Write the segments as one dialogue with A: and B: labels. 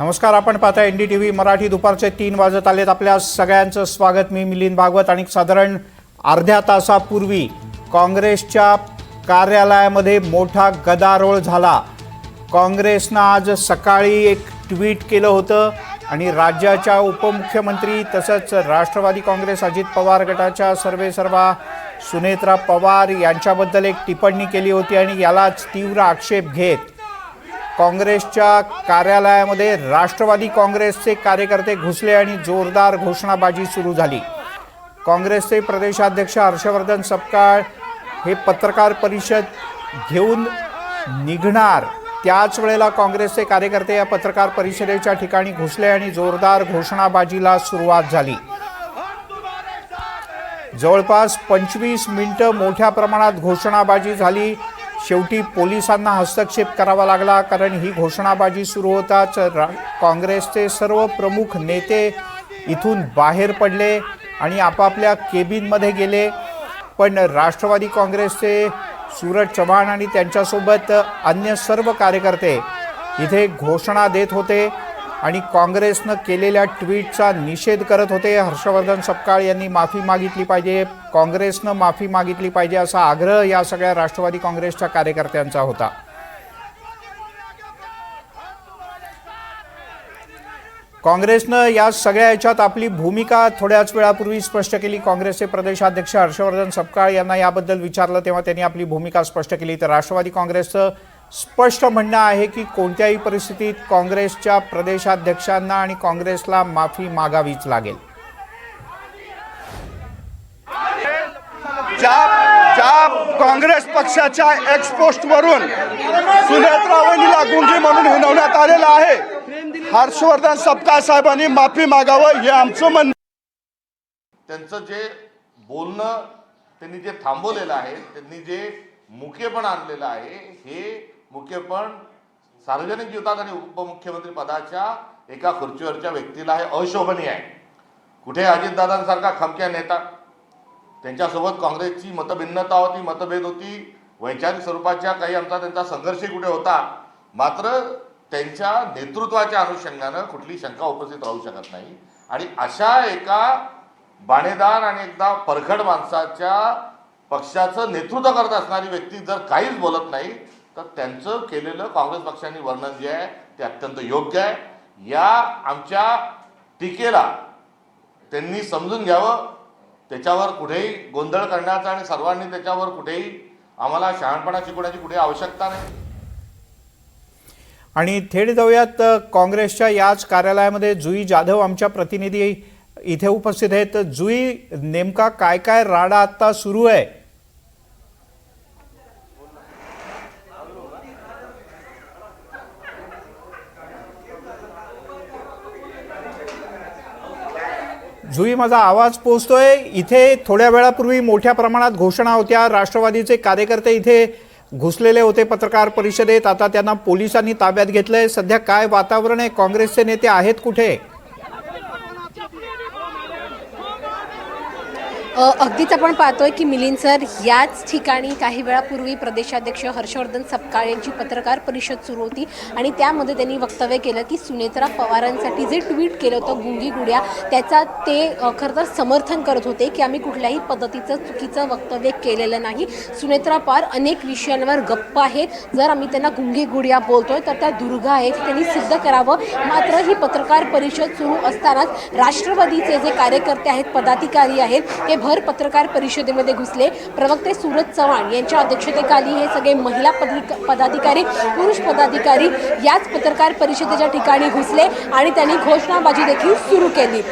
A: नमस्कार, आपण पाहता NDTV मराठी. दुपारचे 3 वाजत आलेत. आपल्या सगळ्यांचं स्वागत. मी मिलिंद भागवत. आणि साधारण अर्ध्या तासापूर्वी काँग्रेसच्या कार्यालयामध्ये मोठा गदारोळ झाला. काँग्रेसनं आज सकाळी एक ट्विट केलं होतं आणि राज्याच्या उपमुख्यमंत्री तसंच राष्ट्रवादी काँग्रेस अजित पवार गटाच्या सर्वेसर्वा सुनेत्रा पवार यांच्याबद्दल एक टिप्पणी केली होती आणि यालाच तीव्र आक्षेप घेत काँग्रेसच्या कार्यालयामध्ये राष्ट्रवादी काँग्रेसचे कार्यकर्ते घुसले आणि जोरदार घोषणाबाजी सुरू झाली. काँग्रेसचे प्रदेशाध्यक्ष हर्षवर्धन सपकाळ हे पत्रकार परिषद घेऊन निघणार त्याच वेळेला काँग्रेसचे कार्यकर्ते या पत्रकार परिषदेच्या ठिकाणी घुसले आणि जोरदार घोषणाबाजीला सुरुवात झाली. जवळपास 25 मिनिटं मोठ्या प्रमाणात घोषणाबाजी झाली. शेवटी पोलिसांना हस्तक्षेप करावा लागला, कारण ही घोषणाबाजी सुरू होताच काँग्रेसचे सर्व प्रमुख नेते इथून बाहेर पडले आणि आपापल्या केबिनमध्ये गेले. पण राष्ट्रवादी काँग्रेसचे सूरज चव्हाण आणि त्यांच्यासोबत अन्य सर्व कार्यकर्ते इथे घोषणा देत होते आणि काँग्रेसनं केलेल्या ट्विटचा निषेध करत होते. हर्षवर्धन सपकाळ यांनी माफी मागितली पाहिजे, काँग्रेसनं माफी मागितली पाहिजे असा आग्रह या सगळ्या राष्ट्रवादी काँग्रेसच्या कार्यकर्त्यांचा होता. काँग्रेसनं या सगळ्या याच्यात आपली भूमिका थोड्याच वेळापूर्वी स्पष्ट केली. काँग्रेसचे प्रदेशाध्यक्ष हर्षवर्धन सपकाळ यांना याबद्दल विचारलं तेव्हा त्यांनी आपली भूमिका स्पष्ट केली. तर राष्ट्रवादी काँग्रेसचं स्पष्ट म्हणणं आहे की कोणत्याही परिस्थितीत काँग्रेसच्या प्रदेशाध्यक्षांना आणि काँग्रेसला माफी मागावीच लागेल.
B: ज्या काँग्रेस पक्षाच्या एक्सपोस्ट वरून सुनेत्रा वहिनीला गुंगी म्हणून हिणवण्यात आलेला आहे, हर्षवर्धन सपकाळ साहेबांनी माफी मागावं हे आमचं म्हणणं.
C: त्यांचं जे बोलणं त्यांनी जे थांबवलेलं आहे, त्यांनी जे मुखेपण आणलेलं आहे, हे मुखेपण सार्वजनिक जीवनात आणि उपमुख्यमंत्री पदाच्या एका खुर्चीवरच्या व्यक्तीला हे अशोभनीय आहे. कुठे अजितदादांसारखा खमक्या नेता, त्यांच्यासोबत काँग्रेसची मतभिन्नता होती, मतभेद होती, वैचारिक स्वरूपाच्या काही आमचा त्यांचा संघर्षही कुठे होता, मात्र त्यांच्या नेतृत्वाच्या अनुषंगानं कुठली शंका उपस्थित राहू शकत नाही. आणि अशा एका बाणेदार आणि एकदा परखड माणसाच्या पक्षाचं नेतृत्व करत असणारी व्यक्ती जर काहीच बोलत नाही तर त्यांचं केलेलं काँग्रेस पक्षाने वर्णन जे आहे ते अत्यंत योग्य आहे. या आमच्या टीकेला त्यांनी समजून घ्यावं. त्याच्यावर कुठेही गोंधळ करण्याचा आणि सर्वांनी त्याच्यावर कुठेही आम्हाला शहाणपणा शिकवण्याची कुठे आवश्यकता नाही.
A: आणि थेट जाऊयात काँग्रेसच्या याच कार्यालयामध्ये जुई जाधव आमच्या प्रतिनिधी इथे उपस्थित आहेत. जुई, नेमका काय काय राडा आता सुरू आहे? जुई, माझा आवाज पोहोचतोय? इथे थोड्या वेळापूर्वी मोठ्या प्रमाणात घोषणा होत्या, राष्ट्रवादीचे कार्यकर्ते इथे घुसलेले होते पत्रकार परिषदेत, आता त्यांना पोलिसांनी ताब्यात घेतलंय. सध्या काय वातावरण आहे? काँग्रेसचे नेते आहेत कुठे?
D: अगदीच आपण पाहतोय की मिलिंद सर, याच ठिकाणी काही वेळापूर्वी प्रदेशाध्यक्ष हर्षवर्धन सपकाळ यांची पत्रकार परिषद सुरू होती आणि त्यामध्ये त्यांनी वक्तव्य केलं की सुनेत्रा पवारांसाठी जे ट्विट केलं होतं गुंगी गुड्या, त्याचा ते खरं तर समर्थन करत होते की आम्ही कुठल्याही पद्धतीचं चुकीचं वक्तव्य केलेलं नाही. सुनेत्रा पवार अनेक विषयांवर गप्प आहेत, जर आम्ही त्यांना गुंगी गुड्या बोलतोय तर त्या दुर्गा आहेत, त्यांनी सिद्ध करावं. मात्र ही पत्रकार परिषद सुरू असतानाच राष्ट्रवादीचे जे कार्यकर्ते आहेत, पदाधिकारी आहेत, ते भर पत्रकार परिषदेमध्ये घुसले. प्रवक्ते सूरज चव्हाण यांच्या अध्यक्षतेखाली हे सगळे महिला पदाधिकारी, पुरुष पदाधिकारी याच पत्रकार परिषदेच्या ठिकाणी घुसले आणि त्यांनी घोषणाबाजी देखील सुरू केली.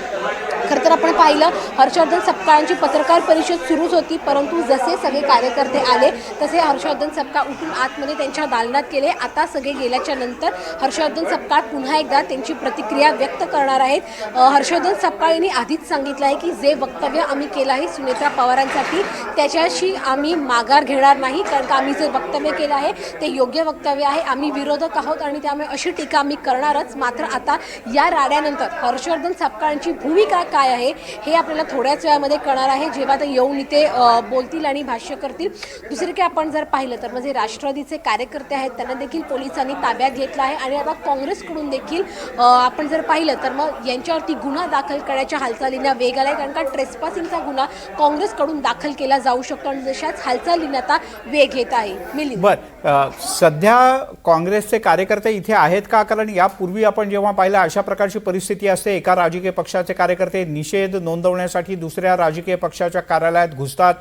D: खरं तर आपण पाहिलं, हर्षवर्धन सपकाळांची पत्रकार परिषद सुरूच होती, परंतु जसे सगळे कार्यकर्ते आले तसे हर्षवर्धन सपकाळ उठून आतमध्ये त्यांच्या दालनात गेले. आता सगळे गेल्याच्या नंतर हर्षवर्धन सपकाळ पुन्हा एकदा त्यांची प्रतिक्रिया व्यक्त करणार आहेत. हर्षवर्धन सपकाळ यांनी आधीच सांगितलं आहे की जे वक्तव्य आम्ही केलं आहे सुनेत्रा पवारांसाठी, त्याच्याशी आम्ही माघार घेणार नाही, कारण का आम्ही जे वक्तव्य केलं आहे ते योग्य वक्तव्य आहे. आम्ही विरोधक आहोत आणि त्यामुळे अशी टीका आम्ही करणारच. मात्र आता या राड्यानंतर हर्षवर्धन सपकाळांची भूमिका काय आहे हे आपल्याला थोड्याच वेळामध्ये कळणार आहे, जेव्हा ते येऊन इथे बोलतील आणि भाष्य करतील. दुसरे की आपण जर पाहिलं तर म्हणजे राष्ट्रवादीचे कार्यकर्ते आहेत त्यांना देखील पोलिसांनी ताब्यात घेतलं आहे आणि आता काँग्रेसकडून देखील आपण जर पाहिलं तर मग यांच्यावरती गुन्हा दाखल करण्याच्या हालचालींना वेग आला आहे, कारण का ट्रेसपासिंगचा गुन्हा काँग्रेसकडून दाखल केला जाऊ शकतो आणि जशाच हालचालींना आता वेग येत आहे. मिलिंद,
A: सध्या काँग्रेसचे कार्यकर्ते इथे आहेत का? कारण यापूर्वी आपण जेव्हा पाहिलं अशा प्रकारची परिस्थिती असते, एका राजकीय पक्षाचे कार्यकर्ते निषेध नोंदवण्यासाठी दुसऱ्या राजकीय पक्षाच्या कार्यालयात घुसतात,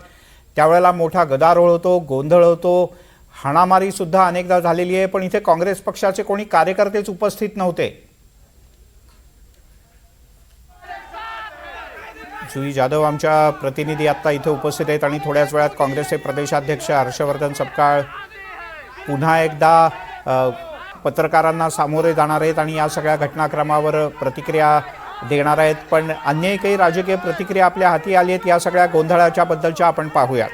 A: त्यावेळेला मोठा गदारोळ होतो, गोंधळ होतो, हाणामारी सुद्धा अनेकदा झालेली आहे. पण इथे काँग्रेस पक्षाचे कोणी कार्यकर्तेच उपस्थित नव्हते. जुई जाधव आमच्या प्रतिनिधी आत्ता इथे उपस्थित आहेत आणि थोड्याच वेळात काँग्रेसचे प्रदेशाध्यक्ष हर्षवर्धन सपकाळ पुन्हा एकदा पत्रकारांना सामोरे जाणार आहेत आणि या सगळ्या घटनाक्रमावर प्रतिक्रिया देणार आहेत. पण अन्य काही राजकीय प्रतिक्रिया आपल्या हाती आली आहेत या सगळ्या गोंधळाच्या बद्दलच्या आपण पाहूयात.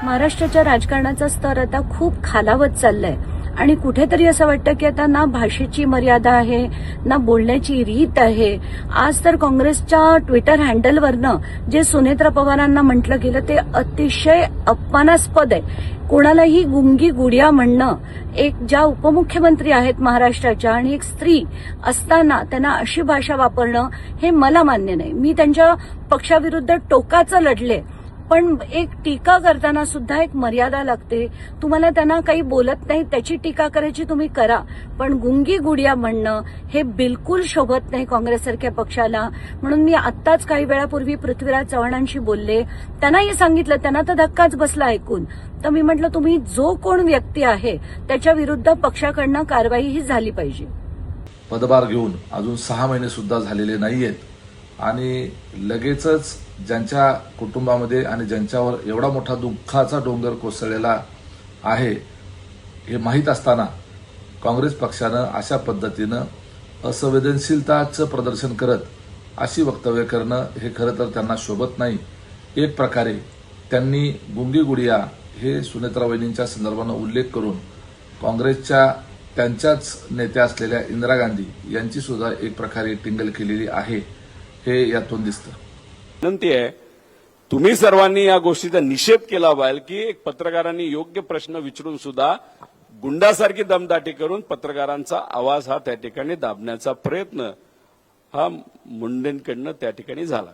E: महाराष्ट्राच्या राजकारणाचा स्तर आता खूप खालावत चाललाय आणि कुठेतरी असं वाटतं की आता ना भाषेची मर्यादा आहे ना बोलण्याची रीत आहे. आज तर काँग्रेसच्या ट्विटर हँडलवरनं जे सुनेत्रा पवारांना म्हटलं गेलं ते अतिशय अपमानास्पद आहे. कोणालाही गुंगी गुडिया म्हणणं, एक ज्या उपमुख्यमंत्री आहेत महाराष्ट्राच्या आणि एक स्त्री असताना त्यांना अशी भाषा वापरणं हे मला मान्य नाही. मी त्यांच्या पक्षाविरुद्ध टोकाचं लढले, पण एक टीका करताना सुद्धा एक मर्यादा लागते. तुम्हाला त्यांना काही बोलत नाही त्याची टीका करायची तुम्ही करा, पण गुंगी गुडिया म्हणणं हे बिलकुल शोभत नाही काँग्रेससारख्या पक्षाला. म्हणून मी आत्ताच काही वेळापूर्वी पृथ्वीराज चव्हाणांशी बोलले, त्यांनाही सांगितलं, त्यांना तर धक्काच बसला ऐकून. तर मी म्हटलं तुम्ही जो कोण व्यक्ती आहे त्याच्या विरुद्ध पक्षाकडनं कारवाई ही झाली पाहिजे.
F: पदभार घेऊन अजून 6 महिने सुद्धा झालेले नाहीयेत आणि लगेचच ज्यांच्या कुटुंबामध्ये आणि ज्यांच्यावर एवढा मोठा दुःखाचा डोंगर कोसळलेला आहे हे माहीत असताना काँग्रेस पक्षानं अशा पद्धतीनं असंवेदनशीलताचं प्रदर्शन करत अशी वक्तव्य करणं हे खरं तर त्यांना शोभत नाही. एक प्रकारे त्यांनी गुंगी गुडिया हे सुनेत्रा वहिनींच्या संदर्भानं उल्लेख करून काँग्रेसच्या त्यांच्याच नेत्या असलेल्या इंदिरा गांधी यांची सुद्धा एक प्रकारे टिंगल केलेली आहे हे यातून दिसतं.
G: विनंती आहे तुम्ही सर्वांनी या गोष्टीचा निषेध केला पाहिजे की एक पत्रकारांनी योग्य प्रश्न विचारून सुद्धा गुंडासारखी दमदाटी करून पत्रकारांचा आवाज हा त्या ठिकाणी दाबण्याचा प्रयत्न हा मुंडेंकडनं त्या ठिकाणी झाला.